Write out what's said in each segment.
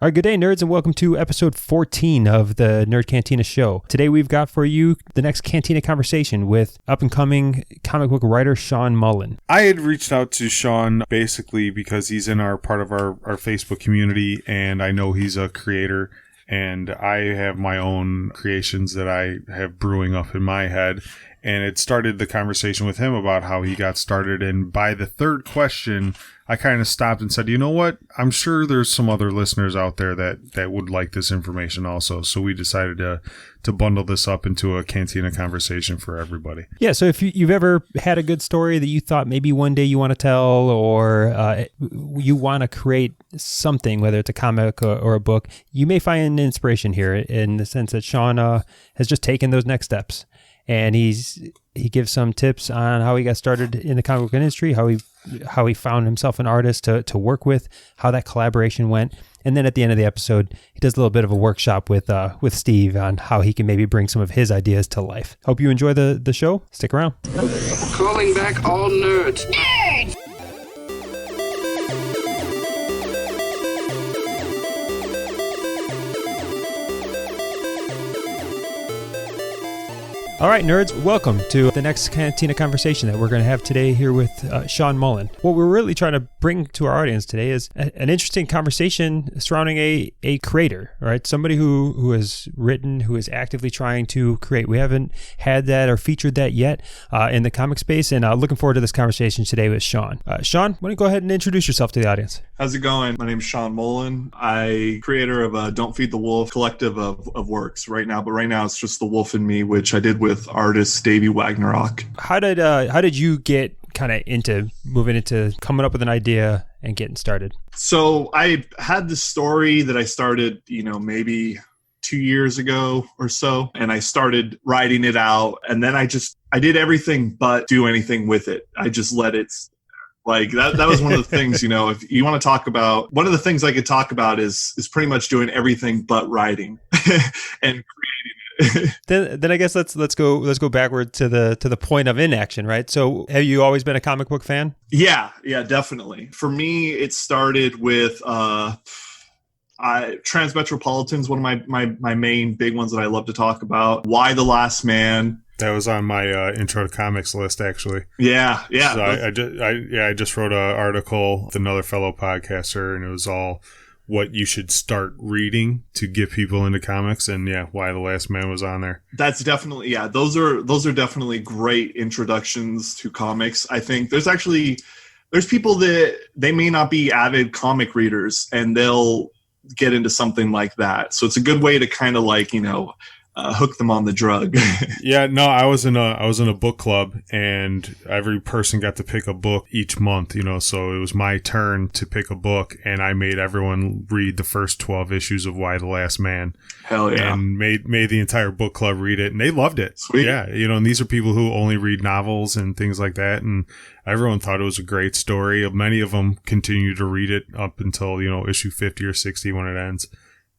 All right, good day, nerds, and welcome to episode 14 of the Nerd Cantina show. Today we've got for you the next Cantina Conversation with up-and-coming comic book writer Sean Mullen. I had reached out to Sean basically because he's in part of our Facebook community, and I know he's a creator, and I have my own creations that I have brewing up in my head. And it started the conversation with him about how he got started. And by the third question, I kind of stopped and said, you know what? I'm sure there's some other listeners out there that would like this information also. So we decided to bundle this up into a Cantina Conversation for everybody. Yeah, so if you've ever had a good story that you thought maybe one day you want to tell, or you want to create something, whether it's a comic or a book, you may find inspiration here in the sense that Sean has just taken those next steps. And he gives some tips on how he got started in the comic book industry, how he found himself an artist to work with, how that collaboration went. And then at the end of the episode, he does a little bit of a workshop with Steve on how he can maybe bring some of his ideas to life. Hope you enjoy the show. Stick around. Calling back all nerds. Nerds! All right, nerds, welcome to the next Cantina Conversation that we're going to have today here with Sean Mullen. What we're really trying to bring to our audience today is an interesting conversation surrounding a creator, right? Somebody who has written, who is actively trying to create. We haven't had that or featured that yet in the comic space, and looking forward to this conversation today with Sean. Sean, why don't you go ahead and introduce yourself to the audience? How's it going? My name's Sean Mullen. I'm creator of Don't Feed the Wolf collective of works right now, but right now it's just the Wolf In Me, which I did with artist Davey Wagnerock. How did you get kind of into moving into coming up with an idea and getting started? So I had this story that I started, maybe 2 years ago or so, and I started writing it out, and then I did everything but do anything with it. I just let it. Like that was one of the things, if you want to talk about, one of the things I could talk about is pretty much doing everything but writing and creating it. Then I guess let's go backward to the point of inaction, right? So have you always been a comic book fan? Yeah, definitely. For me, it started with Transmetropolitan's one of my main big ones that I love to talk about. Y the Last Man. That was on my intro to comics list, actually. Yeah. So I just wrote an article with another fellow podcaster, and it was all what you should start reading to get people into comics, and Y the Last Man was on there. That's definitely those are definitely great introductions to comics. I think there's people that they may not be avid comic readers, and they'll get into something like that. So it's a good way to kind of hook them on the drug. I was in a book club, and every person got to pick a book each month, so it was my turn to pick a book, and I made everyone read the first 12 issues of Y the Last Man. Hell yeah. And made the entire book club read it, and they loved it. Sweet. Yeah, and these are people who only read novels and things like that, and everyone thought it was a great story. Many of them continue to read it up until, issue 50 or 60 when it ends.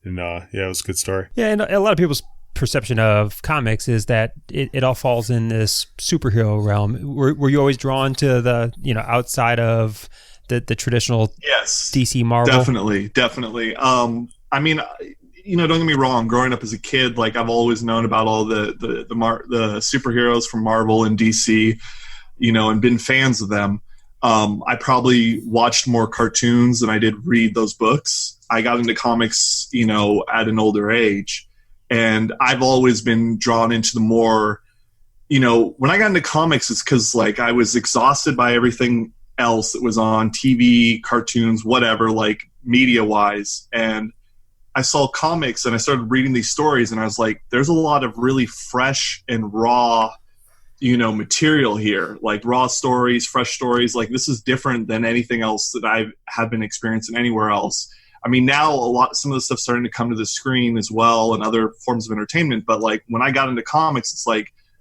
And it was a good story. Yeah, and a lot of people's perception of comics is that it all falls in this superhero realm. Were you always drawn to the outside of the traditional DC Marvel? Definitely. I mean, don't get me wrong. Growing up as a kid, I've always known about all the superheroes from Marvel and DC, and been fans of them. I probably watched more cartoons than I did read those books. I got into comics, at an older age. And I've always been drawn into the more, when I got into comics, it's because I was exhausted by everything else that was on TV, cartoons, whatever, media wise. And I saw comics and I started reading these stories, and I was like, there's a lot of really fresh and raw, material here, raw stories, fresh stories. This is different than anything else that I have been experiencing anywhere else. I mean, now some of the stuff's starting to come to the screen as well and other forms of entertainment. But when I got into comics, it's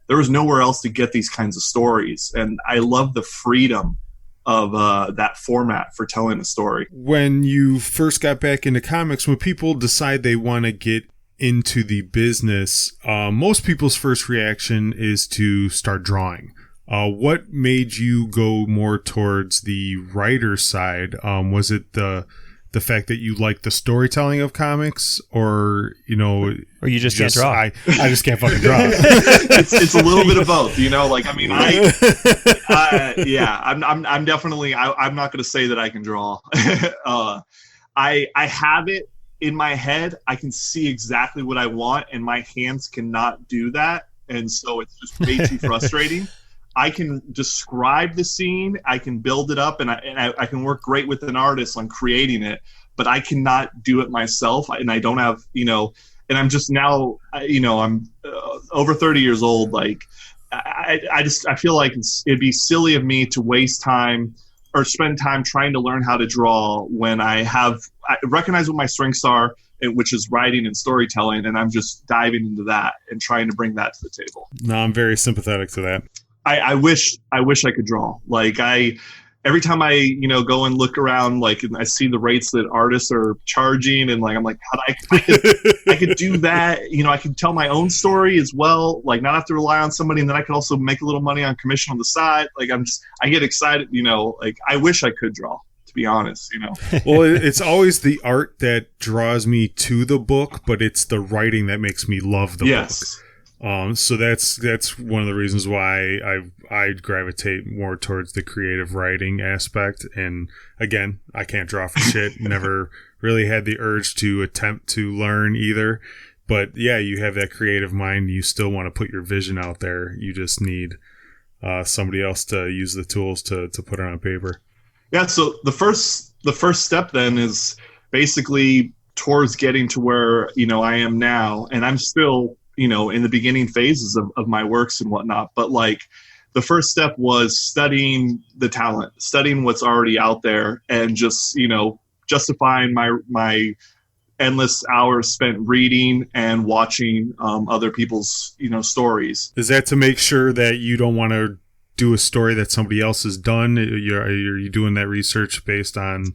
there was nowhere else to get these kinds of stories. And I love the freedom of that format for telling a story. When you first got back into comics, when people decide they want to get into the business, most people's first reaction is to start drawing. What made you go more towards the writer side? Was it the the fact that you like the storytelling of comics, or or you just can't draw? I just can't fucking draw. It's a little bit of both, like, I mean, I'm definitely, I'm not going to say that I can draw. I have it in my head. I can see exactly what I want, and my hands cannot do that. And so it's just way too frustrating. I can describe the scene, I can build it up, and I can work great with an artist on creating it, but I cannot do it myself, and I don't have, and I'm just now, I'm over 30 years old. Like, I feel like it'd be silly of me to waste time or spend time trying to learn how to draw when I recognize what my strengths are, which is writing and storytelling, and I'm just diving into that and trying to bring that to the table. No, I'm very sympathetic to that. I wish I could draw. Like, every time I go and look around, like, and I see the rates that artists are charging, and like I'm like, God, I could do that. I could tell my own story as well, like not have to rely on somebody, and then I could also make a little money on commission on the side. Like, I get excited. Like, I wish I could draw, to be honest. Well, it's always the art that draws me to the book, but it's the writing that makes me love the book. So that's one of the reasons why I gravitate more towards the creative writing aspect. And again, I can't draw for shit. Never really had the urge to attempt to learn either. But yeah, you have that creative mind. You still want to put your vision out there. You just need somebody else to use the tools to put it on paper. Yeah. So the first step then is basically towards getting to where I am now, and I'm still in the beginning phases of my works and whatnot. But like, the first step was studying the talent, studying what's already out there, and just, justifying my endless hours spent reading and watching other people's, stories. Is that to make sure that you don't want to do a story that somebody else has done? Are you doing that research based on,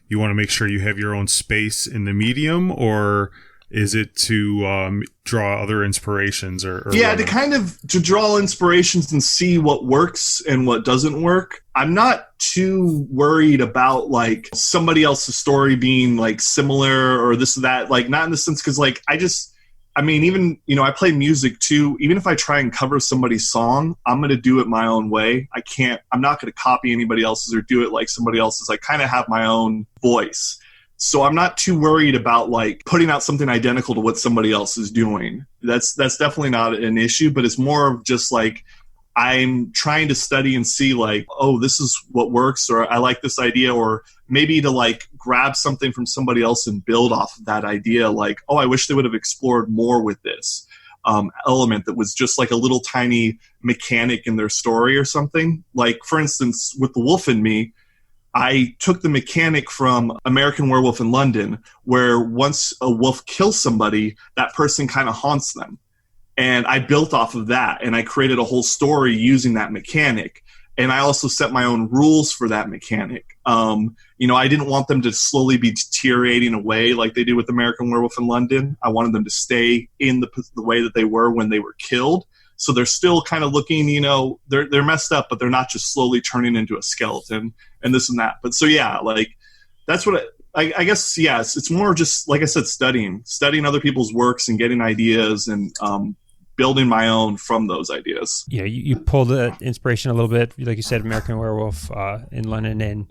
you want to make sure you have your own space in the medium, or is it to draw other inspirations or to draw inspirations and see what works and what doesn't work? I'm not too worried about like somebody else's story being like similar or this or that, like not in the sense, because like even I play music too. Even if I try and cover somebody's song, I'm going to do it my own way. I'm not going to copy anybody else's or do it like somebody else's. I kind of have my own voice. So I'm not too worried about like putting out something identical to what somebody else is doing. That's definitely not an issue, but it's more of just like, I'm trying to study and see like, oh, this is what works, or I like this idea, or maybe to like grab something from somebody else and build off of that idea. Like, oh, I wish they would have explored more with this element that was just like a little tiny mechanic in their story or something. Like, for instance, with the Wolf in Me, I took the mechanic from American Werewolf in London, where once a wolf kills somebody, that person kind of haunts them. And I built off of that, and I created a whole story using that mechanic. And I also set my own rules for that mechanic. I didn't want them to slowly be deteriorating away like they did with American Werewolf in London. I wanted them to stay in the way that they were when they were killed. So they're still kind of looking, they're messed up, but they're not just slowly turning into a skeleton and this and that. But so, yeah, like that's what I guess, yes, it's more just, like I said, studying other people's works and getting ideas and building my own from those ideas. Yeah, you pulled the inspiration a little bit, like you said, American Werewolf in London. And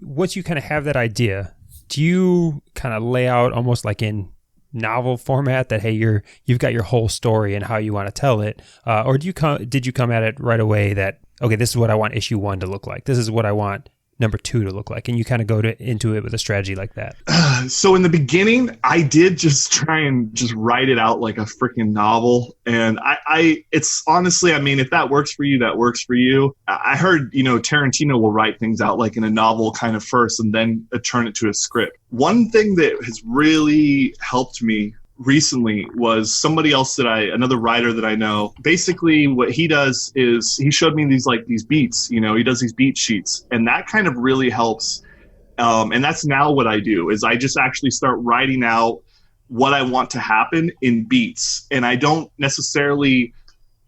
once you kind of have that idea, do you kind of lay out almost like in novel format that, hey, you've got your whole story and how you want to tell it, or did you come at it right away that, okay, this is what I want issue 1 to look like, this is what I want number 2 to look like, and you kind of go into it with a strategy like that? So in the beginning, I did just try and just write it out like a freaking novel, and it's honestly, if that works for you, that works for you. I heard Tarantino will write things out like in a novel kind of first and then turn it to a script. One thing that has really helped me recently was somebody else another writer that I know. Basically what he does is he showed me these beats, he does these beat sheets, and that kind of really helps. And that's now what I do is I just actually start writing out what I want to happen in beats. And I don't necessarily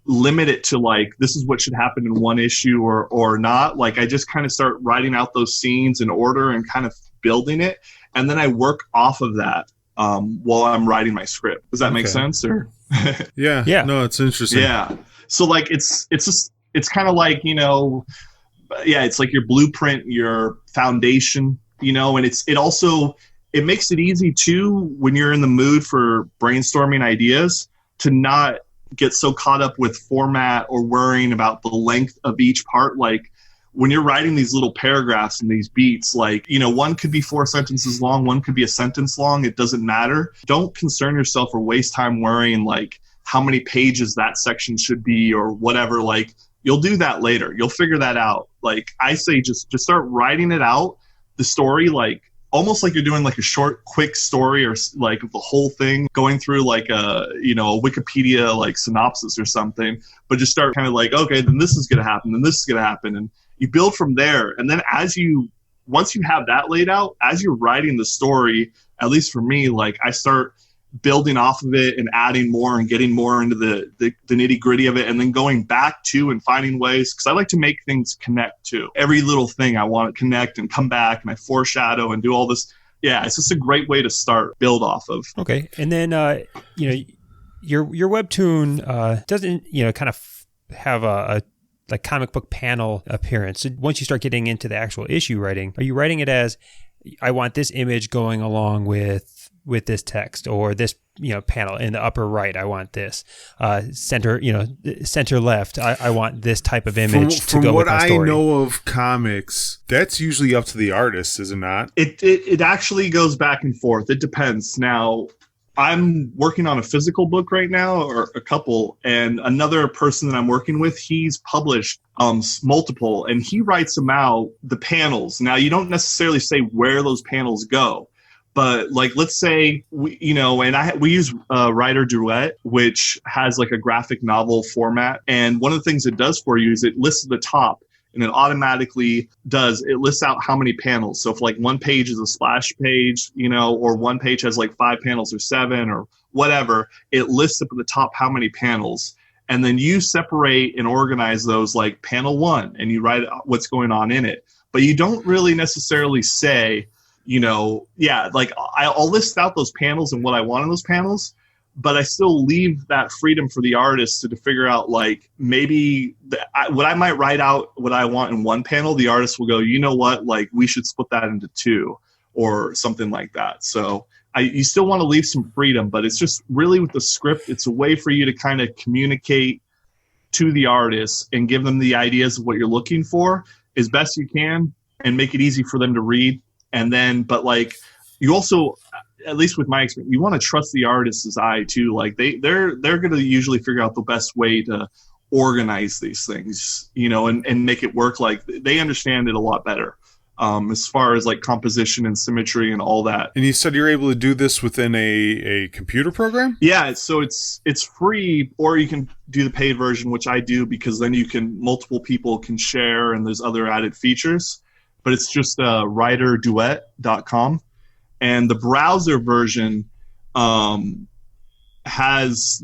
limit it to like, this is what should happen in one issue or not. Like, I just kind of start writing out those scenes in order and kind of building it, and then I work off of that while I'm writing my script. Does that make sense? Or yeah, no, it's interesting. Yeah, so like it's kind of like, you know, it's like your blueprint, your foundation, you know, and it also makes it easy too when you're in the mood for brainstorming ideas to not get so caught up with format or worrying about the length of each part. Like when you're writing these little paragraphs and these beats, like, you know, one could be 4 sentences long, one could be a sentence long. It doesn't matter. Don't concern yourself or waste time worrying like how many pages that section should be or whatever. Like, you'll do that later. You'll figure that out. Like I say, just start writing it out, the story, like almost like you're doing like a short, quick story, or like the whole thing going through like a, you know, a Wikipedia like synopsis or something, but just start kind of like, okay, then this is going to happen, then this is going to happen. And you build from there. And then once you have that laid out, as you're writing the story, at least for me, like I start building off of it and adding more and getting more into the nitty gritty of it, and then going back to and finding ways, because I like to make things connect to every little thing. I want to connect and come back, and I foreshadow and do all this. Yeah, it's just a great way to start, build off of. Okay. And then, you know, your webtoon doesn't, you know, kind of have a like comic book panel appearance. So once you start getting into the actual issue writing, are you writing it as, I want this image going along with this text, or this, you know, panel in the upper right, I want this center left, I want this type of image to go with my story? From what I know of comics, that's usually up to the artist, is it not? It actually goes back and forth. It depends. Now, I'm working on a physical book right now, or a couple, and another person that I'm working with, he's published multiple, and he writes them out, the panels. Now, you don't necessarily say where those panels go, but like, let's say we use Writer Duet, which has like a graphic novel format, and one of the things it does for you is it lists at the top, and it automatically lists out how many panels. So if like one page is a splash page, you know, or one page has like 5 panels or 7 or whatever, it lists up at the top how many panels. And then you separate and organize those, like panel 1, and you write what's going on in it. But you don't really necessarily say, you know, like I'll list out those panels and what I want in those panels, but I still leave that freedom for the artist to figure out, like, maybe what I might write out, what I want in one panel, the artist will go, you know what, like, we should split that into 2 or something like that. So you still want to leave some freedom, but it's just really with the script, it's a way for you to kind of communicate to the artist and give them the ideas of what you're looking for as best you can and make it easy for them to read. And then, but like, you also, at least with my experience, you want to trust the artist's eye too. Like they're going to usually figure out the best way to organize these things, you know, and make it work. Like they understand it a lot better as far as like composition and symmetry and all that. And you said you're able to do this within a computer program? Yeah. So it's free, or you can do the paid version, which I do, because then multiple people can share, and there's other added features. But it's just writerduet.com. And the browser version has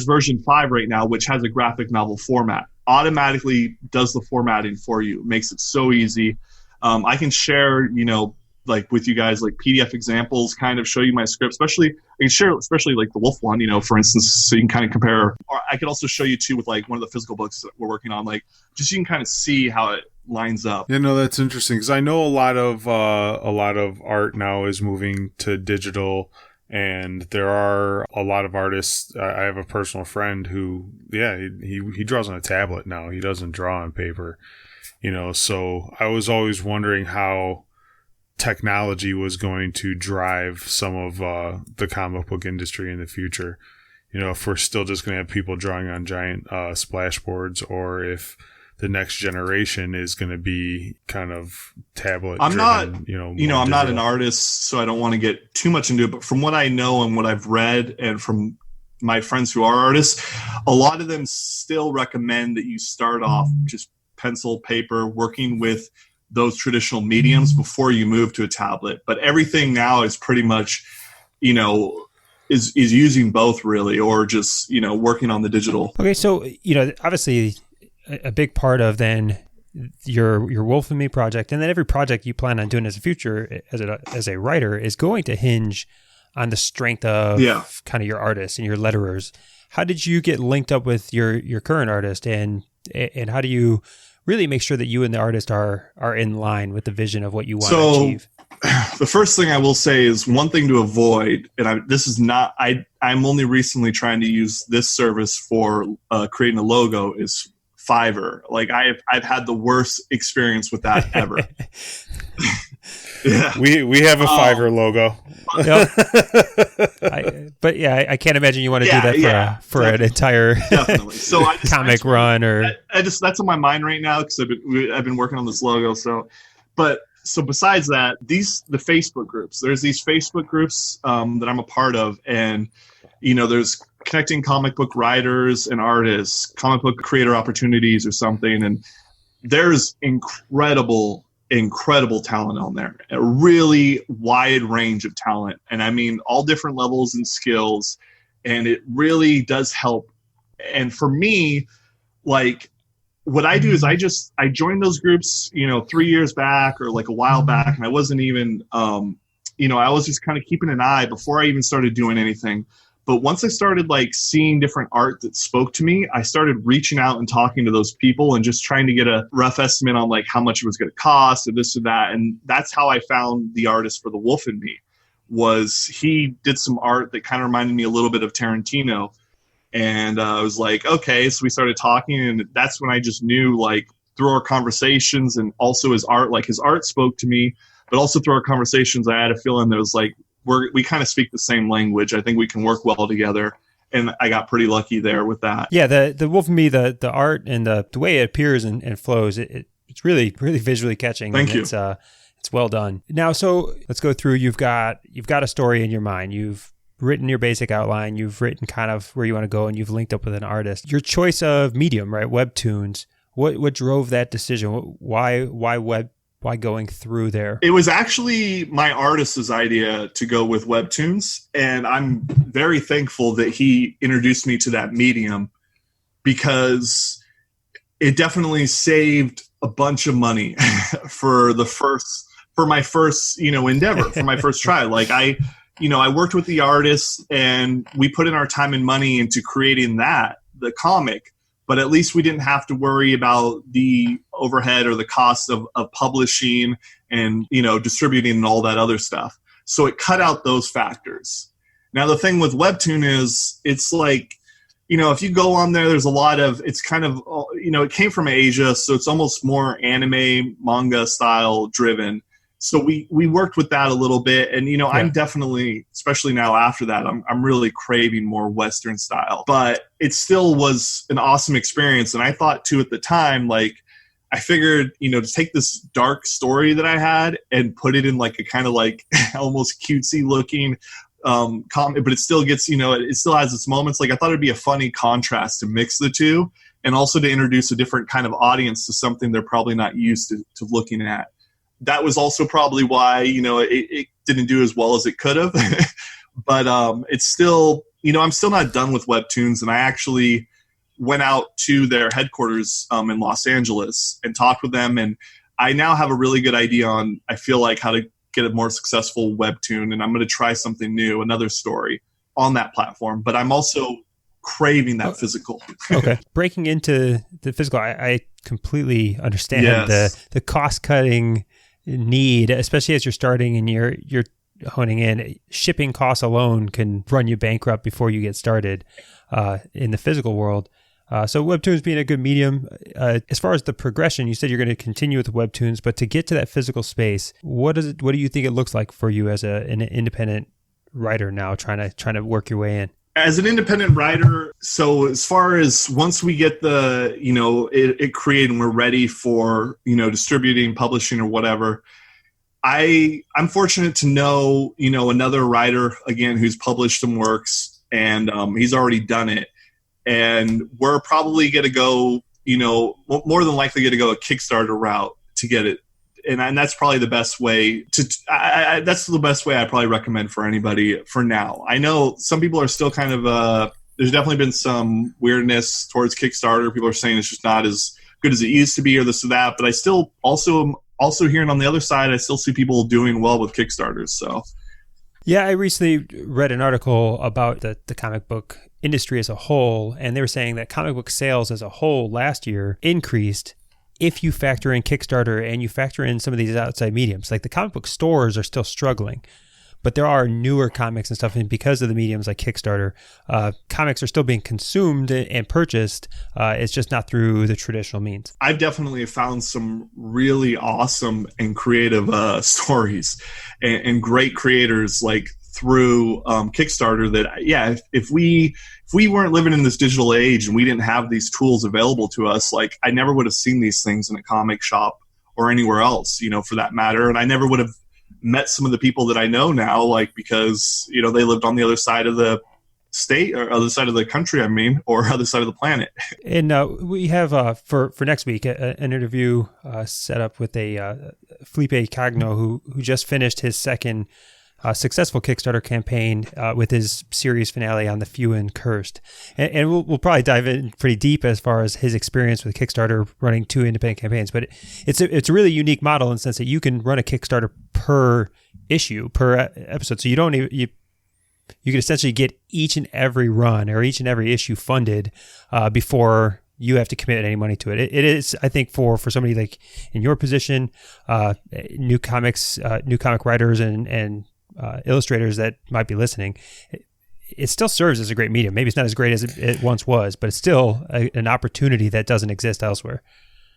version 5 right now, which has a graphic novel format. Automatically does the formatting for you. Makes it so easy. I can share, you know, like with you guys, like PDF examples, kind of show you my script. Especially like the Wolf one, you know, for instance, so you can kind of compare. Or I could also show you too with like one of the physical books that we're working on, like just you can kind of see how it lines up. Yeah, no, that's interesting, because I know a lot of art now is moving to digital, and there are a lot of artists. I have a personal friend who, he draws on a tablet now. He doesn't draw on paper, you know. So I was always wondering how technology was going to drive some of the comic book industry in the future. You know, if we're still just going to have people drawing on giant splash boards, or if the next generation is going to be kind of tablet driven, I'm not an artist, so I don't want to get too much into it, but from what I know and what I've read, and from my friends who are artists, a lot of them still recommend that you start off just pencil, paper, working with those traditional mediums before you move to a tablet. But everything now is pretty much, you know, is using both really, or just, you know, working on the digital. Okay. So, you know, obviously a big part of then your Wolf In Me project, and then every project you plan on doing as a future as a writer is going to hinge on the strength of kind of your artists and your letterers. How did you get linked up with your current artist, and how do you really make sure that you and the artist are in line with the vision of what you want to achieve? The first thing I will say is one thing to avoid, and I'm only recently trying to use this service for creating a logo, is Fiverr. Like I've had the worst experience with that ever. Yeah. We have a Fiverr logo. Yep. I can't imagine you want to do that for an entire So comic run or. That's on my mind right now because I've been working on this logo. So besides that, the Facebook groups. There's these Facebook groups that I'm a part of, and there's connecting comic book writers and artists, comic book creator opportunities or something, and there's incredible talent on there, a really wide range of talent, and I mean all different levels and skills, and it really does help. And for me, like, what I do is I joined those groups 3 years back or like a while back, and I wasn't even I was just kind of keeping an eye before I even started doing anything. But once I started like seeing different art that spoke to me, I started reaching out and talking to those people and just trying to get a rough estimate on like how much it was going to cost or this or that. And that's how I found the artist for the Wolf In Me. Was he did some art that kind of reminded me a little bit of Tarantino. And I was like, okay, so we started talking, and that's when I just knew, like, through our conversations and also his art spoke to me, but also through our conversations, I had a feeling that was like, we kind of speak the same language. I think we can work well together. And I got pretty lucky there with that. Yeah, the Wolf In Me, the art and the way it appears and flows, it's really, really visually catching. Thank you. It's well done. Now, so let's go through. You've got a story in your mind. You've written your basic outline. You've written kind of where you want to go, and you've linked up with an artist. Your choice of medium, right? Webtoons. What drove that decision? Why web? Why going through there? It was actually my artist's idea to go with Webtoons, and I'm very thankful that he introduced me to that medium because it definitely saved a bunch of money for my first endeavor, for my first try. Like I worked with the artist, and we put in our time and money into creating the comic. But at least we didn't have to worry about the overhead or the cost of publishing and, distributing and all that other stuff. So it cut out those factors. Now, the thing with Webtoon is it's like, if you go on there's a lot of, it's kind of, it came from Asia, so it's almost more anime, manga style driven. So we worked with that a little bit, and I'm definitely, especially now after that, I'm really craving more Western style. But it still was an awesome experience, and I thought too at the time, like I figured, to take this dark story that I had and put it in like a kind of like almost cutesy looking comic, but it still gets, it still has its moments. Like I thought it'd be a funny contrast to mix the two, and also to introduce a different kind of audience to something they're probably not used to looking at. That was also probably why, it didn't do as well as it could have. But it's still, I'm still not done with Webtoons. And I actually went out to their headquarters in Los Angeles and talked with them. And I now have a really good idea on, I feel like, how to get a more successful Webtoon. And I'm going to try something new, another story on that platform. But I'm also craving that physical. Okay. Breaking into the physical, I completely understand the cost-cutting need, especially as you're starting and you're honing in. Shipping costs alone can run you bankrupt before you get started in the physical world. So Webtoons being a good medium. As far as the progression, you said you're going to continue with Webtoons, but to get to that physical space, what do you think it looks like for you as an independent writer now, trying to work your way in? As an independent writer, so as far as once we get it created and we're ready for, distributing, publishing or whatever, I'm fortunate to know, another writer, again, who's published some works, and he's already done it. And we're probably going to go, more than likely going to go a Kickstarter route to get it. And that's probably the best way that's the best way I probably recommend for anybody for now. I know some people are still kind of, there's definitely been some weirdness towards Kickstarter. People are saying it's just not as good as it used to be or this or that. But I still also hearing on the other side, I still see people doing well with Kickstarters. So. Yeah, I recently read an article about the comic book industry as a whole, and they were saying that comic book sales as a whole last year increased if you factor in Kickstarter and you factor in some of these outside mediums. Like the comic book stores are still struggling, but there are newer comics and stuff, and because of the mediums like Kickstarter, comics are still being consumed and purchased. It's just not through the traditional means. I've definitely found some really awesome and creative stories and great creators like through Kickstarter that, yeah, if we weren't living in this digital age and we didn't have these tools available to us, like I never would have seen these things in a comic shop or anywhere else, for that matter. And I never would have met some of the people that I know now, like, because, they lived on the other side of the state or other side of the country, or other side of the planet. And we have for next week an interview set up with a Felipe Cagno who just finished his second successful Kickstarter campaign with his series finale on The Few and Cursed. And we'll probably dive in pretty deep as far as his experience with Kickstarter running 2 independent campaigns. But it's a really unique model in the sense that you can run a Kickstarter per issue, per episode. So you don't even, you can essentially get each and every run or each and every issue funded before you have to commit any money to it. It is, I think, for somebody like in your position, new comic writers and illustrators that might be listening, it still serves as a great medium. Maybe it's not as great as it once was, but it's still an opportunity that doesn't exist elsewhere.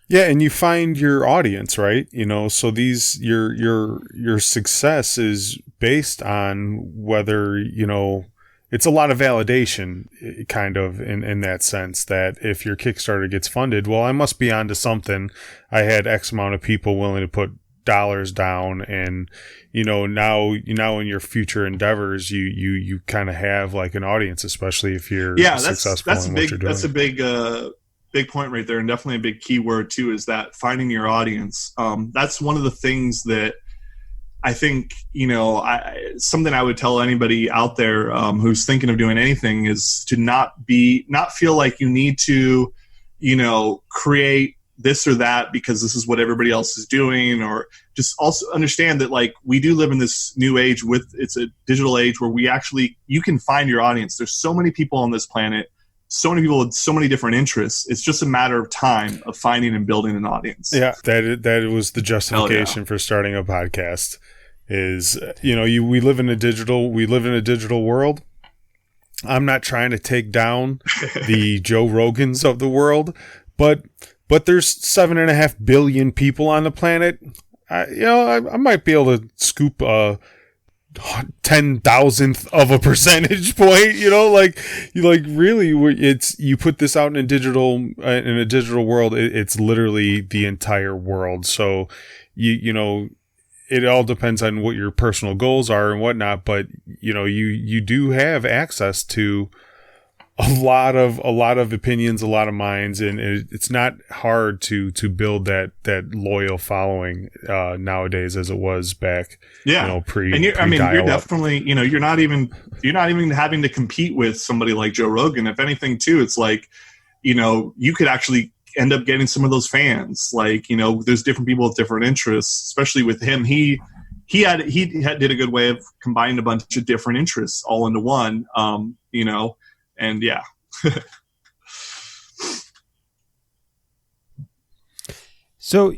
Yeah, and you find your audience, right? So your success is based on whether, it's a lot of validation, kind of, in that sense, that if your Kickstarter gets funded, well, I must be onto something. I had X amount of people willing to put dollars down, and now in your future endeavors you kind of have like an audience, especially if you're successful in what you're doing. That's a big point right there, and definitely a big key word too, is that finding your audience. That's one of the things that I think, something I would tell anybody out there who's thinking of doing anything is to not feel like you need to create this or that because this is what everybody else is doing, or just also understand that like we do live in this new age it's a digital age where you can find your audience. There's so many people on this planet, so many people with so many different interests. It's just a matter of time of finding and building an audience. Yeah, that was the justification for starting a podcast is, we live in a digital world. I'm not trying to take down the Joe Rogans of the world, but there's 7.5 billion people on the planet. I might be able to scoop a 10,000th of a percentage point. Really, it's, you put this out in a digital world. It's literally the entire world. So it all depends on what your personal goals are and whatnot. But you do have access to a lot of opinions, a lot of minds, and it's not hard to build that loyal following nowadays as it was back. Yeah, pre. And you're definitely you're not even having to compete with somebody like Joe Rogan. If anything, too, it's like you could actually end up getting some of those fans. Like there's different people with different interests, especially with him. He did a good way of combining a bunch of different interests all into one. And yeah. So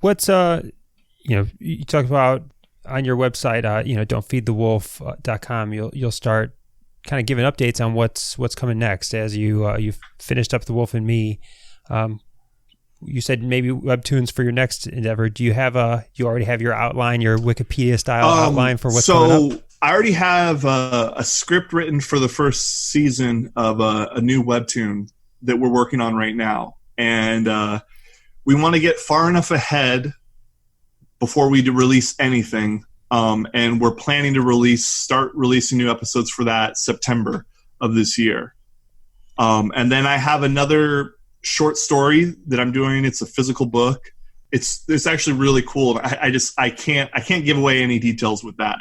what's, you talk about on your website, don'tfeedthewolf.com, you'll start kind of giving updates on what's coming next as you've finished up The Wolf in Me. You said maybe webtoons for your next endeavor. Do you you already have your outline, your Wikipedia style outline for what's coming up? I already have a script written for the first season of a new webtoon that we're working on right now. And we want to get far enough ahead before we release anything. And we're planning to start releasing new episodes for that September of this year. And then I have another short story that I'm doing. It's a physical book. It's actually really cool. I can't give away any details with that.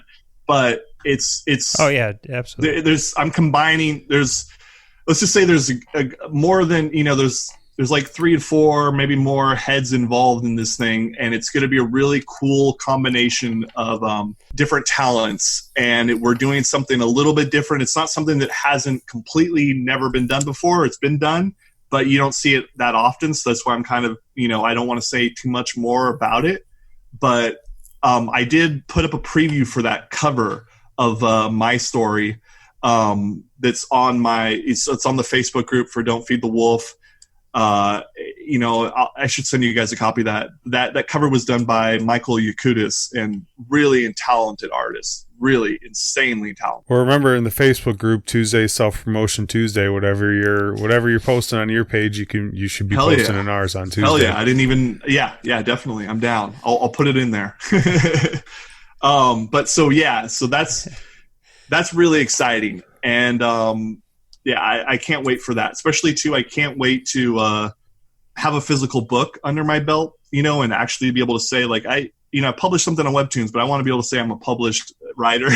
But it's oh yeah, absolutely. Let's just say there's more than there's there's like 3 to 4, maybe more heads involved in this thing, and it's going to be a really cool combination of different talents. And we're doing something a little bit different. It's not something that hasn't completely never been done before. It's been done, but you don't see it that often. So that's why I'm kind of, I don't want to say too much more about it. But I did put up a preview for that cover of my story. That's on it's on the Facebook group for Don't Feed the Wolf. I should send you guys a copy of that. That cover was done by Michael Yakudis, and really talented artist, really insanely talented. Well, remember in the Facebook group, Tuesday, Selfpromotion Tuesday, whatever you're posting on your page, you should be posting in ours on Tuesday. Hell yeah! I didn't even. Yeah, definitely. I'm down. I'll put it in there. So that's really exciting, and I can't wait for that. Especially too, I can't wait to have a physical book under my belt, and actually be able to say like I published something on Webtoons, but I want to be able to say I'm a published writer,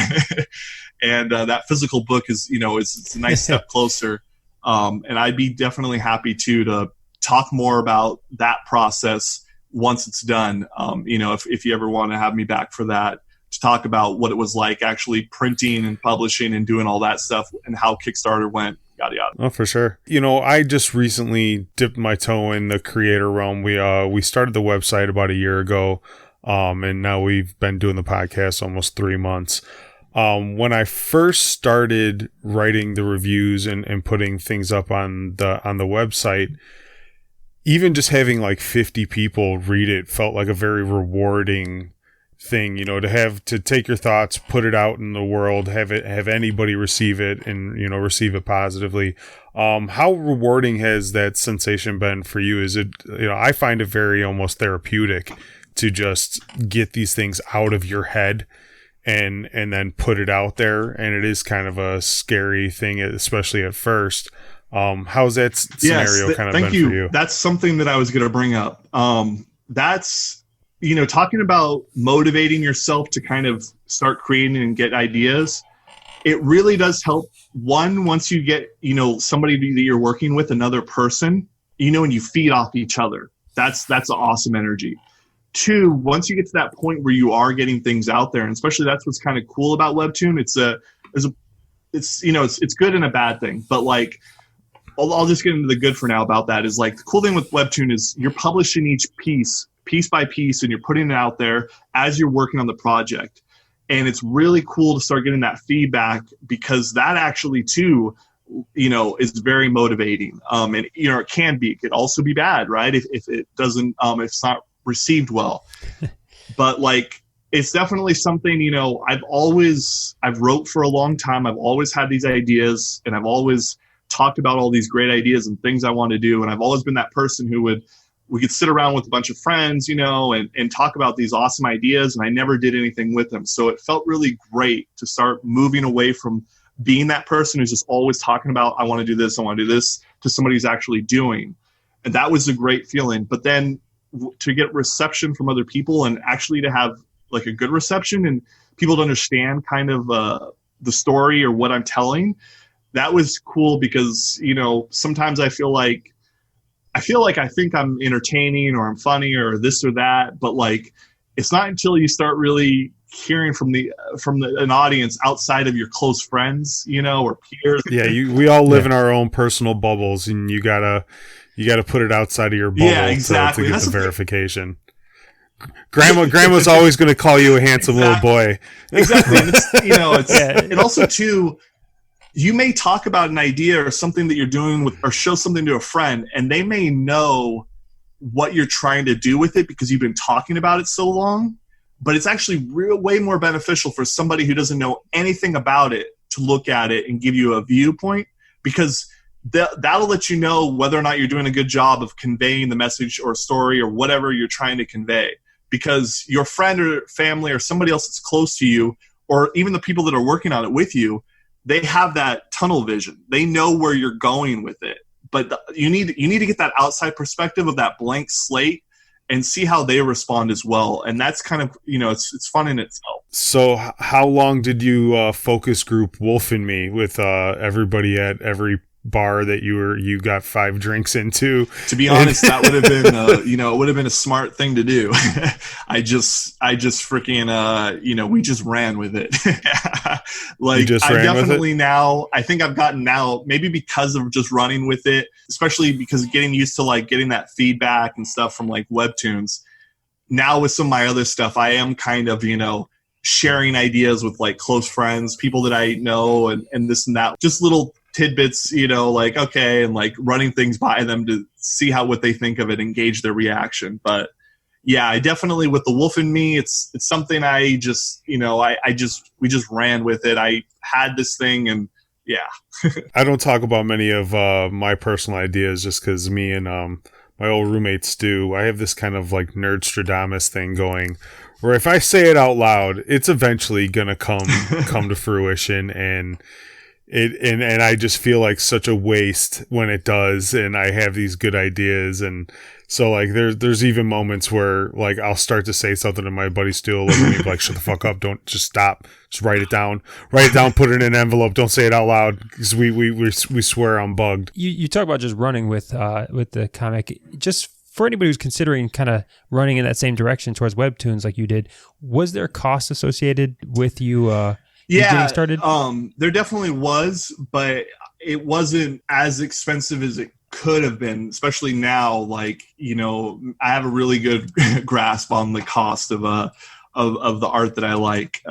and that physical book is it's a nice step closer. And I'd be definitely happy to talk more about that process once it's done. If you ever want to have me back for that, to talk about what it was like actually printing and publishing and doing all that stuff and how Kickstarter went, yada, yada. Oh, for sure. I just recently dipped my toe in the creator realm. We started the website about a year ago, and now we've been doing the podcast almost 3 months. When I first started writing the reviews and putting things up on the website, even just having like 50 people read it felt like a very rewarding thing, to take your thoughts, put it out in the world, have anybody receive it and, receive it positively. How rewarding has that sensation been for you? Is it, I find it very almost therapeutic to just get these things out of your head and then put it out there. And it is kind of a scary thing, especially at first. How's that scenario kind of been for you? That's something that I was going to bring up. That's, talking about motivating yourself to kind of start creating and get ideas, it really does help. One, once you get, somebody that you're working with, another person, and you feed off each other. That's awesome energy. Two, once you get to that point where you are getting things out there, and especially that's what's kind of cool about Webtoon. It's good and a bad thing, but like, I'll just get into the good for now about that. Is like the cool thing with Webtoon is you're publishing each piece by piece, and you're putting it out there as you're working on the project. And it's really cool to start getting that feedback, because that actually too, is very motivating. And it can be, it could also be bad, right? If it doesn't, if it's not received well. But like, it's definitely something, I've wrote for a long time. I've always had these ideas, and I've always talked about all these great ideas and things I want to do. And I've always been that person who we could sit around with a bunch of friends, and talk about these awesome ideas, and I never did anything with them. So it felt really great to start moving away from being that person who's just always talking about, I want to do this, to somebody who's actually doing. And that was a great feeling. But then to get reception from other people, and actually to have like a good reception and people to understand kind of the story or what I'm telling, that was cool, because, sometimes I feel like I think I'm entertaining or I'm funny or this or that, but like, it's not until you start really hearing from an audience outside of your close friends, or peers. Yeah, we all live in our own personal bubbles, and you gotta put it outside of your bubble to get the verification. Grandma's always going to call you a handsome little boy. Exactly. And and also too, you may talk about an idea or something that you're doing or show something to a friend, and they may know what you're trying to do with it because you've been talking about it so long, but it's actually way more beneficial for somebody who doesn't know anything about it to look at it and give you a viewpoint, because that'll let you know whether or not you're doing a good job of conveying the message or story or whatever you're trying to convey, because your friend or family or somebody else that's close to you, or even the people that are working on it with you, they have that tunnel vision. They know where you're going with it, but you need to get that outside perspective of that blank slate and see how they respond as well. And that's kind of, it's fun in itself. So how long did you focus group Wolf In Me with everybody at every bar that you got 5 drinks into. To be honest, that would have been, it would have been a smart thing to do. I just freaking, we just ran with it. Like, I definitely now, I think I've gotten now, maybe because of just running with it, especially because getting used to like getting that feedback and stuff from like webtoons. Now with some of my other stuff, I am kind of, sharing ideas with like close friends, people that I know, and this and that, just little tidbits, like, okay, and like running things by them to see what they think of it, engage their reaction. But yeah, I definitely, with the Wolf in Me, it's something I just, we just ran with it. I had this thing, and yeah. I don't talk about many of my personal ideas just because me and my old roommate Stu, I have this kind of like Nerdstradamus thing going, where if I say it out loud, it's eventually gonna come to fruition, and I just feel like such a waste when it does, and I have these good ideas, and so like there's even moments where like I'll start to say something and my buddy Stu will look at me and be like, shut the fuck up, don't, just stop, just write it down, put it in an envelope, don't say it out loud, because we swear I'm bugged. You talk about just running with the comic, just for anybody who's considering kind of running in that same direction towards webtoons like you did, was there cost associated with you getting started? There definitely was, but it wasn't as expensive as it could have been, especially now. Like, I have a really good grasp on the cost of the art that I like.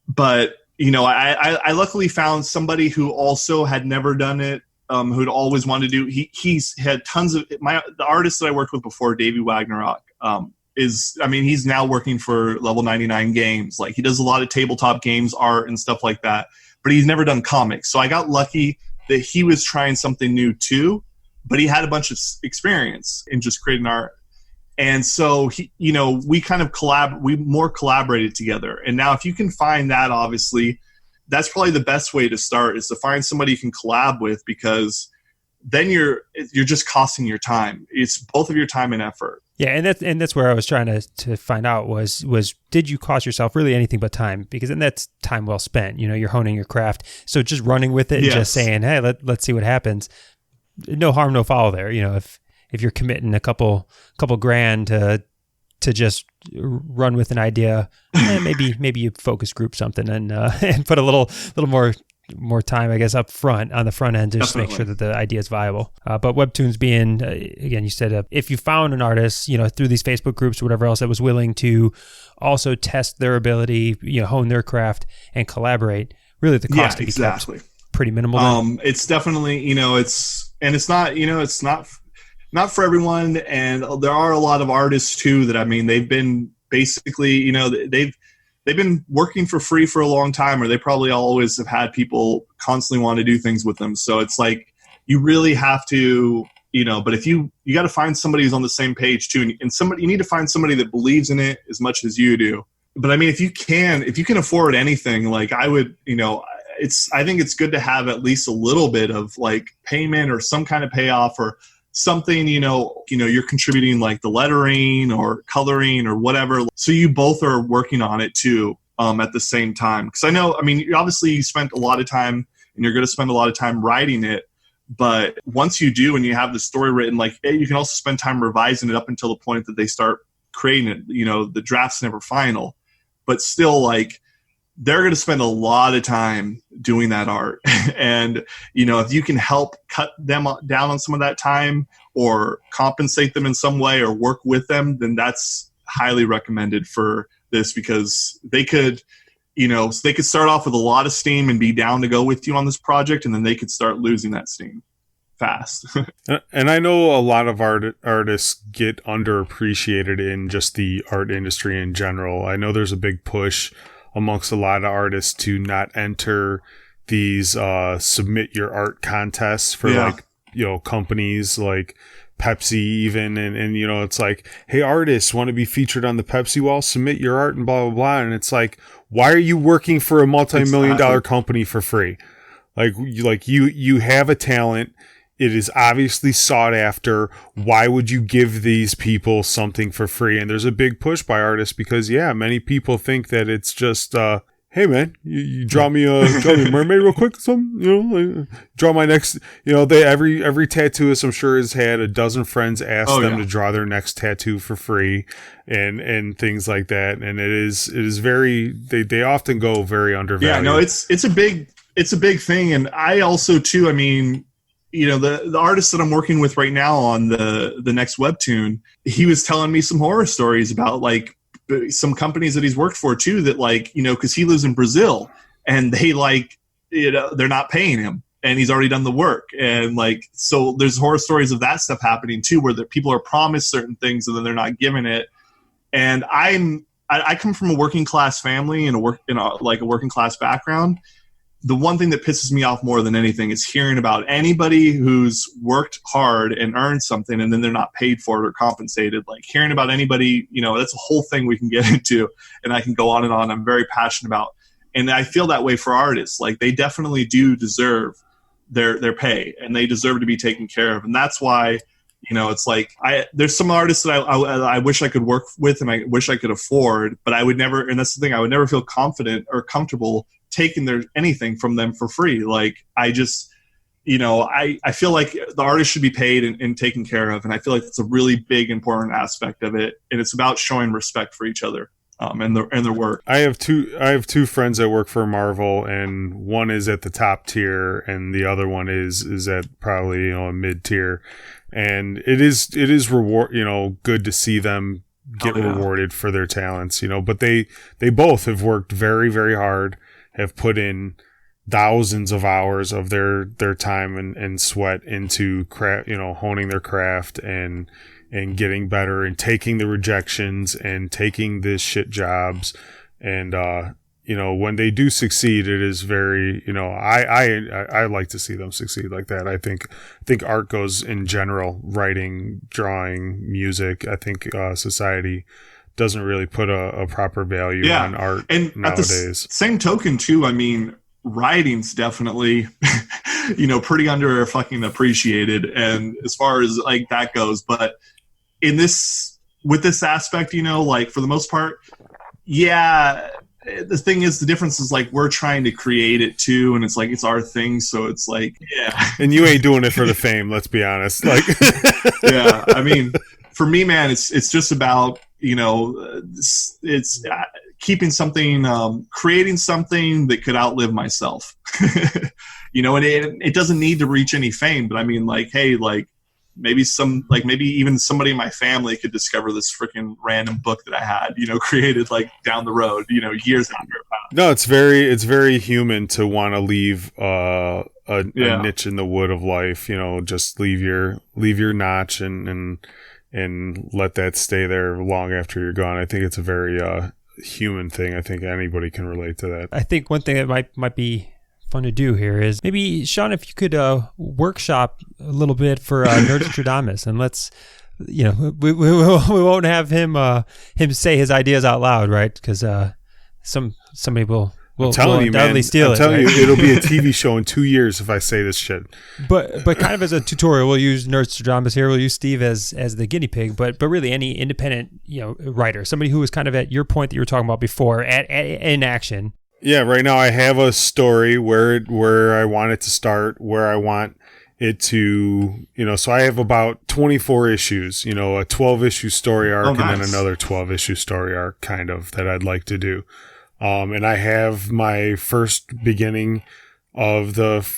But, I luckily found somebody who also had never done it, who'd always wanted to do. He's had tons of the artist that I worked with before, Davey Wagnerock, he's now working for Level 99 Games. Like, he does a lot of tabletop games, art, and stuff like that, but he's never done comics. So I got lucky that he was trying something new too, but he had a bunch of experience in just creating art. And so we kind of collaborated together. And now if you can find that, obviously, that's probably the best way to start, is to find somebody you can collab with, because then you're just costing your time. It's both of your time and effort. Yeah, and that's where I was trying to find out was did you cost yourself really anything but time? Because then that's time well spent. You're honing your craft. So just running with it, yes, and just saying, hey, let's see what happens. No harm, no foul there. If you're committing a couple grand to just run with an idea, maybe you focus group something and put a little more time, I guess, up front on the front end, just to make sure that the idea is viable. But webtoons being, again, you said if you found an artist, through these Facebook groups or whatever else, that was willing to also test their ability, hone their craft and collaborate, really the cost to be kept pretty minimal. It's definitely, it's not for everyone, and there are a lot of artists too that, they've been basically, they've been working for free for a long time, or they probably always have had people constantly want to do things with them. So it's like, you really have to, but if you got to find somebody who's on the same page too, and you need to find somebody that believes in it as much as you do. But if you can afford anything, like I would, I think it's good to have at least a little bit of like payment or some kind of payoff or something, you're contributing like the lettering or coloring or whatever. So you both are working on it too, at the same time. Because I know, obviously you spent a lot of time and you're going to spend a lot of time writing it. But once you do and you have the story written, like you can also spend time revising it up until the point that they start creating it. The draft's never final. But still, like, they're going to spend a lot of time doing that art. And, if you can help cut them down on some of that time or compensate them in some way or work with them, then that's highly recommended for this, because they could, they could start off with a lot of steam and be down to go with you on this project. And then they could start losing that steam fast. And I know a lot of artists get underappreciated in just the art industry in general. I know there's a big push amongst a lot of artists to not enter these submit your art contests for companies like Pepsi even, and it's like, hey, artists want to be featured on the Pepsi wall, submit your art and blah blah blah. And it's like, why are you working for a multi-million-dollar company for free? Like you have a talent. It is obviously sought after. Why would you give these people something for free? And there's a big push by artists because, many people think that it's just hey man, you draw me a mermaid real quick or something, like, draw my next, they every tattooist I'm sure has had a dozen friends ask them to draw their next tattoo for free and things like that. And it is very, they often go very undervalued. Yeah, no, it's a big thing. And I also too, I mean, the artist that I'm working with right now on the next webtoon, he was telling me some horror stories about like some companies that he's worked for too, that like, because he lives in Brazil and they like, they're not paying him and he's already done the work. And like, so there's horror stories of that stuff happening too, where people are promised certain things and then they're not given it. And I come from a working class family and a working class background. The one thing that pisses me off more than anything is hearing about anybody who's worked hard and earned something and then they're not paid for it or compensated. Like hearing about anybody, that's a whole thing we can get into, and I can go on and on. I'm very passionate about, and I feel that way for artists. Like they definitely do deserve their pay and they deserve to be taken care of. And that's why, it's like there's some artists that I wish I could work with and I wish I could afford, but I would never, and that's the thing, I would never feel confident or comfortable taking anything from them for free. Like I just, I feel like the artist should be paid and taken care of. And I feel like it's a really big, important aspect of it. And it's about showing respect for each other and their work. I have two friends that work for Marvel, and one is at the top tier and the other one is at probably, a mid tier. And it is reward, good to see them get rewarded for their talents, but they both have worked very, very hard, have put in thousands of hours of their time and sweat into craft, honing their craft and getting better and taking the rejections and taking the shit jobs. And, when they do succeed, it is very, I like to see them succeed like that. I think art goes in general, writing, drawing, music. I think, society doesn't really put a proper value on art and nowadays. At the same token too, I mean, writing's definitely, pretty under fucking appreciated. And as far as like that goes, but with this aspect, like for the most part, the thing is, the difference is like we're trying to create it too, and it's like it's our thing, so it's like and you ain't doing it for the fame, let's be honest. Like I mean, for me, man, it's just about it's keeping something, creating something that could outlive myself. And it doesn't need to reach any fame, but I mean, like, hey, like maybe even somebody in my family could discover this freaking random book that I had, created like down the road, years after it passed. No, it's very human to want to leave a niche in the wood of life, just leave your notch and let that stay there long after you're gone. I think it's a very human thing. I think anybody can relate to that. I think one thing that might be fun to do here is maybe, Sean, if you could workshop a little bit for Nerdstradamus, and let's, we won't have him say his ideas out loud, right? Because somebody will undoubtedly steal it. I'm telling you, it'll be a TV show in 2 years if I say this shit. But kind of as a tutorial, we'll use Nerdstradamus here. We'll use Steve as the guinea pig. But really, any independent writer, somebody who was kind of at your point that you were talking about before, in action. Yeah, right now I have a story where I want it to start, where I want it to, so I have about 24 issues, a 12-issue story arc, and then another 12-issue story arc kind of that I'd like to do. And I have my first beginning of the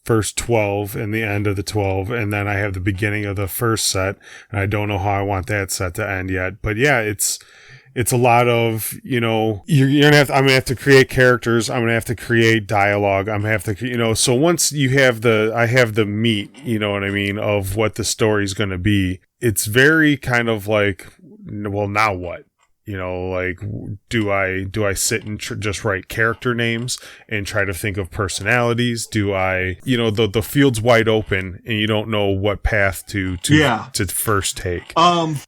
first 12 and the end of the 12, and then I have the beginning of the first set, and I don't know how I want that set to end yet. But yeah, it's a lot of, I'm gonna have to create characters. I'm gonna have to create dialogue. I'm gonna have to, so once I have the meat, what I mean, of what the story's gonna be, it's very kind of like, well, now what? Like, do I sit and just write character names and try to think of personalities? Do I, the field's wide open and you don't know what path to first take.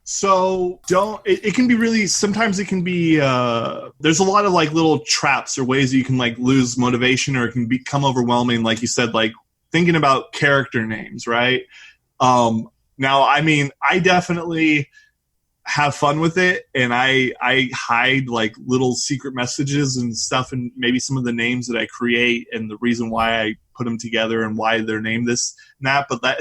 So it can be really, sometimes it can be, there's a lot of like little traps or ways that you can like lose motivation, or it can become overwhelming. Like you said, like thinking about character names, right? Now, I mean, I definitely have fun with it, and I hide like little secret messages and stuff, and maybe some of the names that I create and the reason why I put them together and why they're named this and that. But that,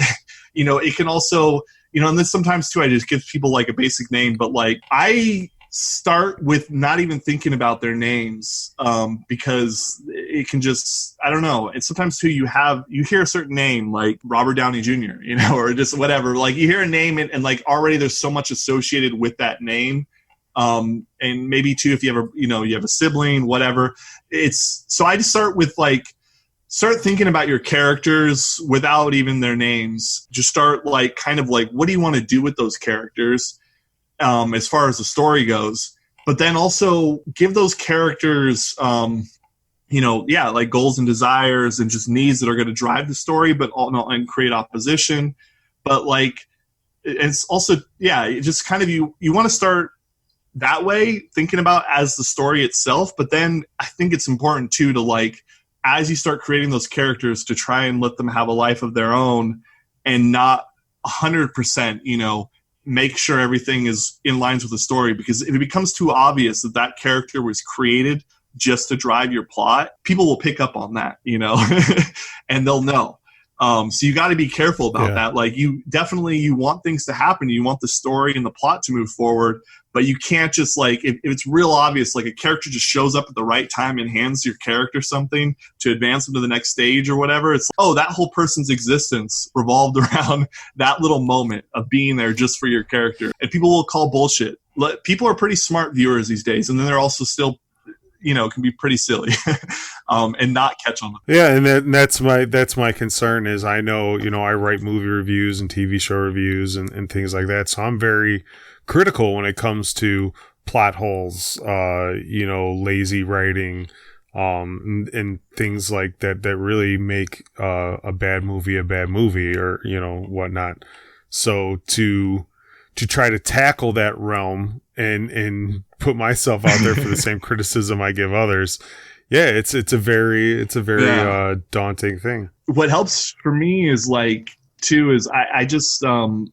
it can also, and then sometimes too I just give people like a basic name, but like I start with not even thinking about their names, because it can just, I don't know. And sometimes too, you hear a certain name like Robert Downey Jr., or just whatever, like you hear a name and like already there's so much associated with that name. And maybe too, if you have you have a sibling, whatever, so I just start thinking about your characters without even their names. Just start like, kind of like, what do you want to do with those characters? As far as the story goes, but then also give those characters, like goals and desires and just needs that are going to drive the story, but and create opposition. But like, it's also, just kind of, you want to start that way, thinking about as the story itself. But then I think it's important too, to like, as you start creating those characters, to try and let them have a life of their own and not 100%, make sure everything is in lines with the story. Because if it becomes too obvious that character was created just to drive your plot, people will pick up on that, and they'll know. So you got to be careful about that. Like you want things to happen. You want the story and the plot to move forward, but you can't just like, if it's real obvious, like a character just shows up at the right time and hands your character something to advance them to the next stage or whatever. It's like, oh, that whole person's existence revolved around that little moment of being there just for your character. And people will call bullshit. People are pretty smart viewers these days. And then they're also still, can be pretty silly and not catch on. Yeah, and that's my concern is I know, I write movie reviews and TV show reviews and things like that. So I'm very critical when it comes to plot holes, lazy writing, and things like that really make a bad movie or, whatnot. So to try to tackle that realm and put myself out there for the same criticism I give others. Yeah, it's a very daunting thing. What helps for me is like too is I just and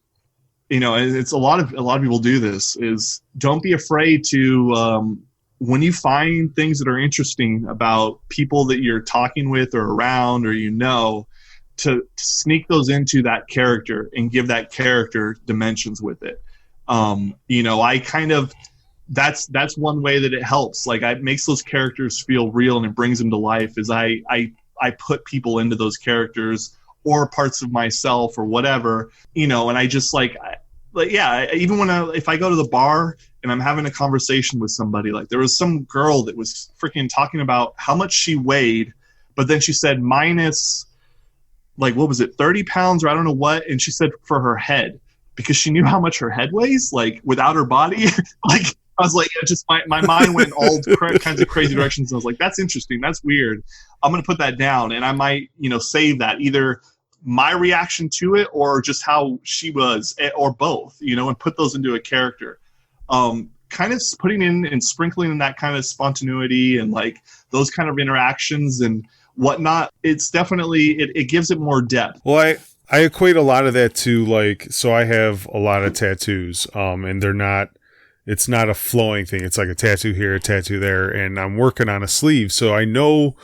it's a lot of people do this, is don't be afraid to when you find things that are interesting about people that you're talking with or around or to sneak those into that character and give that character dimensions with it. I kind of, that's one way that it helps. Like it makes those characters feel real and it brings them to life, is I put people into those characters or parts of myself or whatever, and I just even if I go to the bar and I'm having a conversation with somebody, like there was some girl that was freaking talking about how much she weighed, but then she said minus, like, what was it, 30 pounds or I don't know what. And she said for her head, because she knew how much her head weighs, like without her body. Like I was like, just my mind went all kinds of crazy directions. And I was like, that's interesting. That's weird. I'm going to put that down. And I might, save that, either my reaction to it or just how she was, or both, and put those into a character. Kind of putting in and sprinkling in that kind of spontaneity and like those kind of interactions and whatnot. It's definitely, it gives it more depth. Well, I equate a lot of that to like, so I have a lot of tattoos, and it's not a flowing thing. It's like a tattoo here, a tattoo there, and I'm working on a sleeve. So I know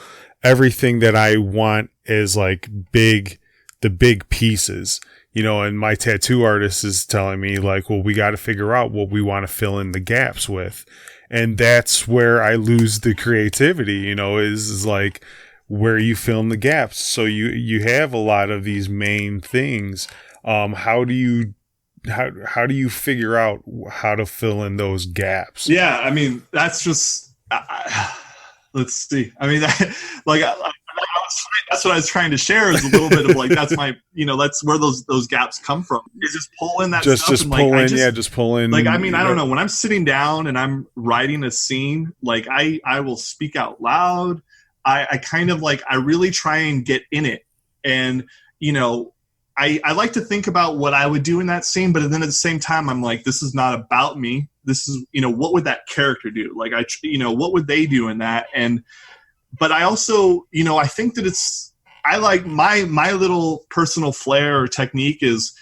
everything that I want is like the big pieces, and my tattoo artist is telling me like, well, we got to figure out what we want to fill in the gaps with. And that's where I lose the creativity, is like, where you fill in the gaps. So you have a lot of these main things. How do you figure out how to fill in those gaps? Yeah, I mean, that's just let's see. I mean, that's what I was trying to share, is a little bit of like, that's my, that's where those gaps come from. Is just pull in that stuff. Just pull in. Like, I mean, I don't know, when I'm sitting down and I'm writing a scene, like I will speak out loud. I kind of like, I really try and get in it. And, I like to think about what I would do in that scene, but then at the same time, I'm like, this is not about me. This is, what would that character do? Like, what would they do in that? But I also, I think that I like my little personal flair or technique is,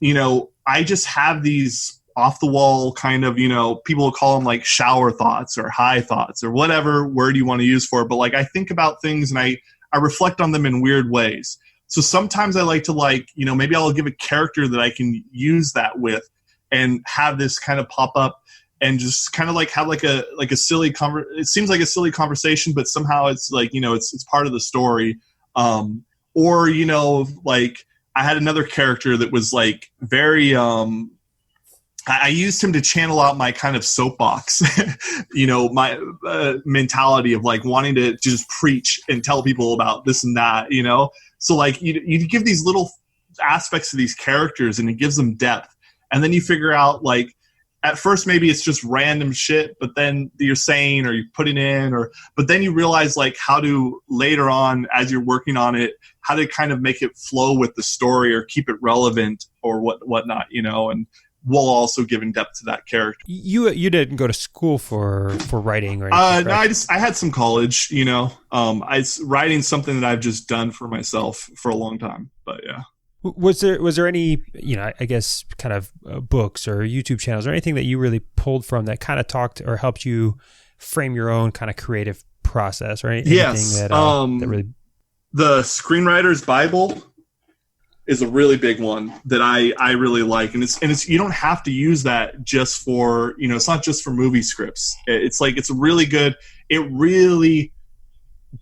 I just have these off the wall kind of, people will call them like shower thoughts or high thoughts or whatever word you want to use for it. But like, I think about things and I reflect on them in weird ways. So sometimes I like to maybe I'll give a character that I can use that with and have this kind of pop up and just kind of like have like a silly it seems like a silly conversation, but somehow it's like, it's part of the story. Or, like I had another character that was like very, I used him to channel out my kind of soapbox, my mentality of like wanting to just preach and tell people about this and that, So like you give these little aspects to these characters and it gives them depth. And then you figure out like, at first maybe it's just random shit, but then you're saying or you put it in, but then you realize like how to later on as you're working on it, how to kind of make it flow with the story or keep it relevant or whatnot, and while also giving depth to that character. You didn't go to school for writing or anything, no, I had some college, writing something that I've just done for myself for a long time, but yeah. Was there any, I guess kind of books or YouTube channels or anything that you really pulled from that kind of talked or helped you frame your own kind of creative process, right? Yes. That really... The Screenwriters Bible is a really big one that I really like. And it's you don't have to use that just for, it's not just for movie scripts. It's like, it's really good. It really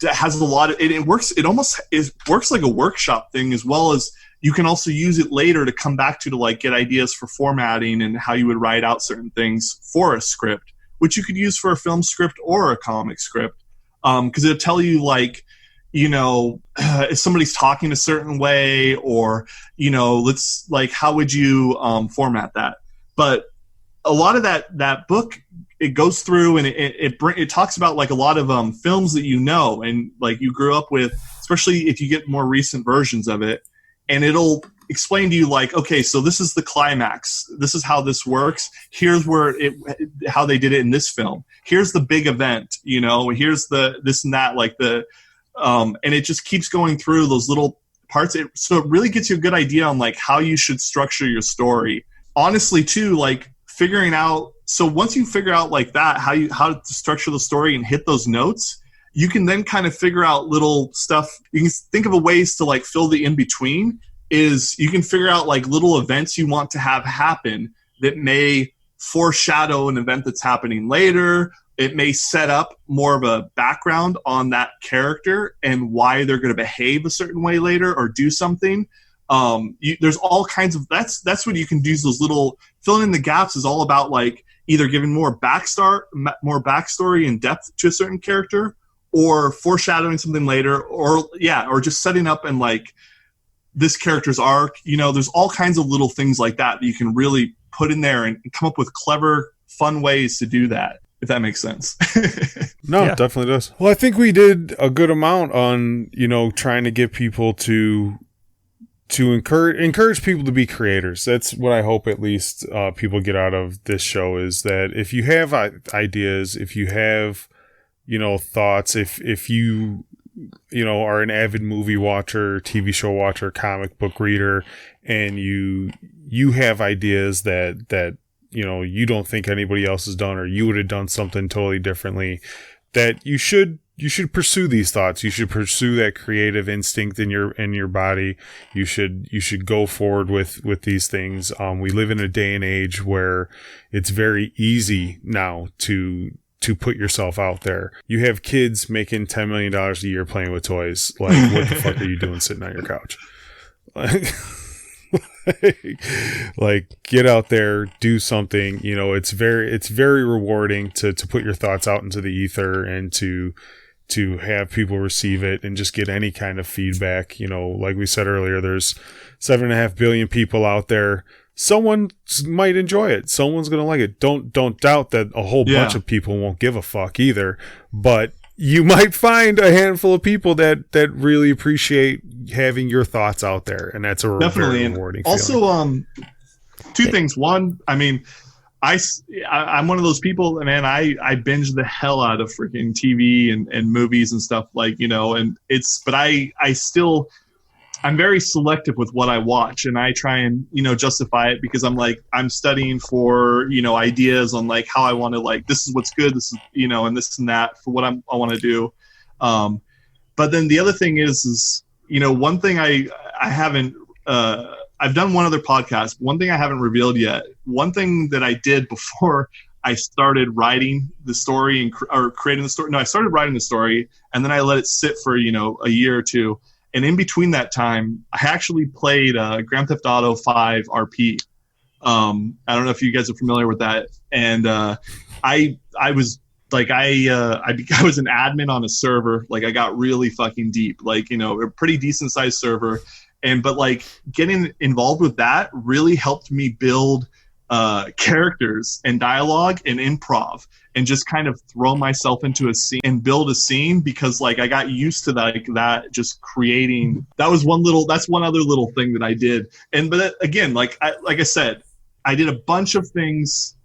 has a lot of, it works. It almost works like a workshop thing, as well as you can also use it later to come back to like get ideas for formatting and how you would write out certain things for a script, which you could use for a film script or a comic script. Cause it'll tell you like, if somebody's talking a certain way or, let's like, how would you format that? But a lot of that book, it goes through and it talks about like a lot of films that and like you grew up with, especially if you get more recent versions of it, and it'll explain to you like, okay, so this is the climax. This is how this works. Here's how they did it in this film. Here's the big event, here's the this and that, like the and it just keeps going through those little parts. So it really gets you a good idea on like how you should structure your story. Honestly, too, like figuring out. So once you figure out like that, how to structure the story and hit those notes, you can then kind of figure out little stuff. You can think of a ways to like fill the in between. Is you can figure out like little events you want to have happen that may foreshadow an event that's happening later. It may set up more of a background on that character and why they're going to behave a certain way later or do something. There's all kinds of that's what you can do. Those little filling in the gaps is all about like either giving more backstory and depth to a certain character, or foreshadowing something later, or just setting up and like this character's arc. There's all kinds of little things like that you can really put in there and come up with clever, fun ways to do that, if that makes sense. No, yeah. It definitely does. Well, I think we did a good amount on, trying to get people to encourage people to be creators. That's what I hope at least people get out of this show, is that if you have ideas, if you have, thoughts, if you are an avid movie watcher, TV show watcher, comic book reader, and you have ideas that you don't think anybody else has done, or you would have done something totally differently, that you should pursue these thoughts. You should pursue that creative instinct in your body. You should go forward with these things. We live in a day and age where it's very easy now to put yourself out there. You have kids making $10 million a year playing with toys. Like, what the fuck are you doing sitting on your couch? Like, get out there, do something. It's very rewarding to put your thoughts out into the ether and to have people receive it and just get any kind of feedback. Like we said earlier, there's 7.5 billion people out there. Someone might enjoy it. Someone's going to like it. Don't doubt that a whole bunch of people won't give a fuck either, but you might find a handful of people that really appreciate having your thoughts out there, and that's a very rewarding feeling. Also, two things. One, I mean, I'm one of those people, man, I binge the hell out of freaking TV and movies and stuff, like, but I still, I'm very selective with what I watch, and I try and, justify it because I'm studying for, ideas on like how I want to, like, this is what's good, this is, and this and that for what I want to do. But then the other thing is, one thing I haven't, I've done one other podcast. One thing I haven't revealed yet. One thing that I did before I started writing the story or creating the story. No, I started writing the story and then I let it sit for, a year or two. And in between that time, I actually played Grand Theft Auto 5 RP. I don't know if you guys are familiar with that. And I was like, I was an admin on a server. Like, I got really fucking deep, like, a pretty decent sized server. But like getting involved with that really helped me build characters and dialogue and improv and just kind of throw myself into a scene and build a scene because like I got used to that just creating. That's one other little thing that I did. But again, like I said, I did a bunch of things,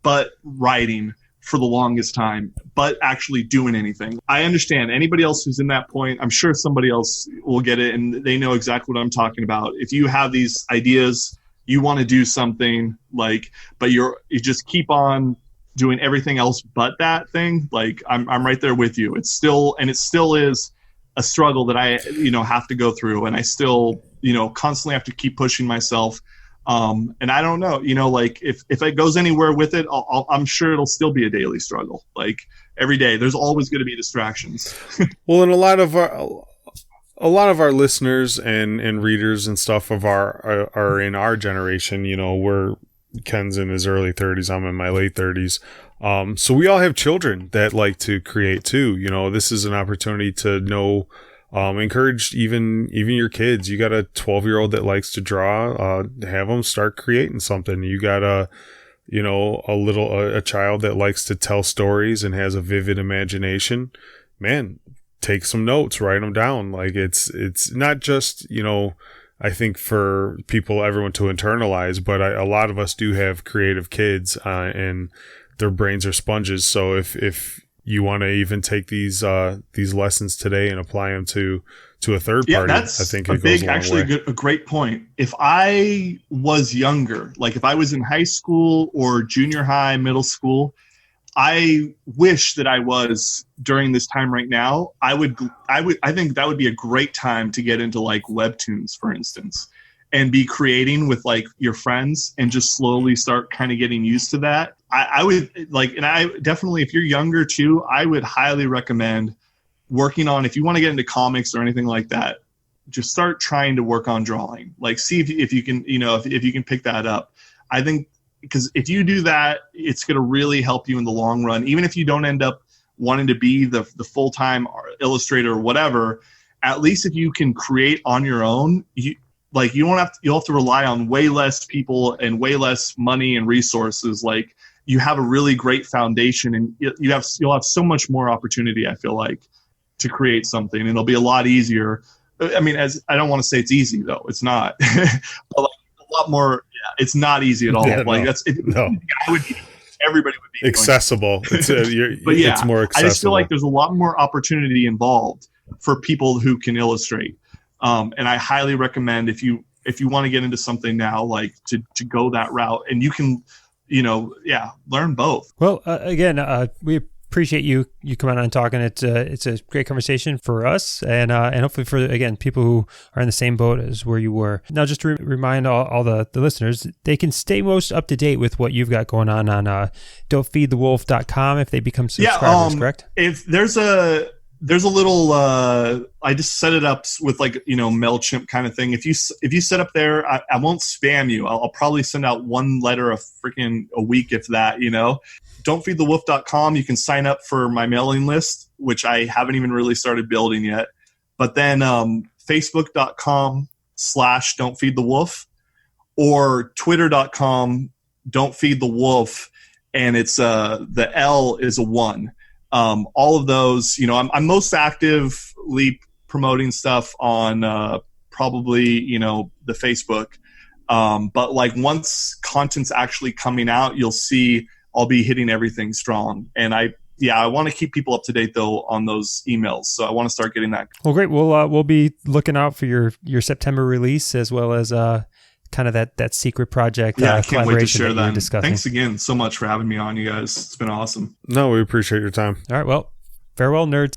but writing for the longest time, but actually doing anything. I understand anybody else who's in that point. I'm sure somebody else will get it and they know exactly what I'm talking about. If you have these ideas, you want to do something like, but you just keep on doing everything else but that thing. Like I'm right there with you. It still is a struggle that I, have to go through. And I still, constantly have to keep pushing myself. And I don't know, like if it goes anywhere with it, I'm sure it'll still be a daily struggle. Like every day, there's always going to be distractions. Well, and a lot of our listeners and readers and stuff are in our generation. We're Ken's in his early 30s. I'm in my late 30s. So we all have children that like to create too. This is an opportunity to know. Encourage even your kids. You got a 12-year-old that likes to draw, have them start creating something. You got a child that likes to tell stories and has a vivid imagination. Man, take some notes, write them down. Like it's not just, I think for everyone to internalize, but a lot of us do have creative kids, and their brains are sponges. So if you want to even take these lessons today and apply them to a third party, I think it goes a long way. A great point. If I was younger, like if I was in high school or junior high, middle school, I wish that I was during this time right now. I think that would be a great time to get into like webtoons, for instance, and be creating with like your friends and just slowly start kind of getting used to that. I would like, and I definitely, if you're younger too, I would highly recommend working on, if you want to get into comics or anything like that, just start trying to work on drawing. Like, see if you can, if you can pick that up. I think because if you do that, it's going to really help you in the long run. Even if you don't end up wanting to be the full-time illustrator or whatever, at least if you can create on your own, you'll have to rely on way less people and way less money and resources. Like, you have a really great foundation, and you'll have so much more opportunity, I feel like, to create something, and it'll be a lot easier. I mean, I don't want to say it's easy though. It's not. But like, a lot more. Yeah, it's not easy at all. Yeah, like everybody would be accessible. It's more accessible. I just feel like there's a lot more opportunity involved for people who can illustrate. And I highly recommend if you want to get into something now, like to go that route, and you can, learn both. Well, again, we appreciate you coming on and talking. It's a great conversation for us, and hopefully for, again, people who are in the same boat as where you were. Now, just to remind all the listeners, they can stay most up to date with what you've got going on don'tfeedthewolf.com if they become subscribers, correct? If there's a little, I just set it up with like, MailChimp kind of thing. If you set up there, I won't spam you. I'll probably send out one letter a week, if that, Don'tfeedthewolf.com. You can sign up for my mailing list, which I haven't even really started building yet. But then Facebook.com/don'tfeedthewolf or Twitter.com don'tfeedthewolf, and it's the L is a 1. All of those, I'm most actively promoting stuff on probably, the Facebook. But like once content's actually coming out, you'll see I'll be hitting everything strong. And I I want to keep people up to date though on those emails. So I want to start getting that. Well, great. We'll be looking out for your September release, as well as kind of that secret project. Yeah, I can't wait to share that. That. Thanks again so much for having me on, you guys. It's been awesome. No, we appreciate your time. All right. Well, farewell, nerds.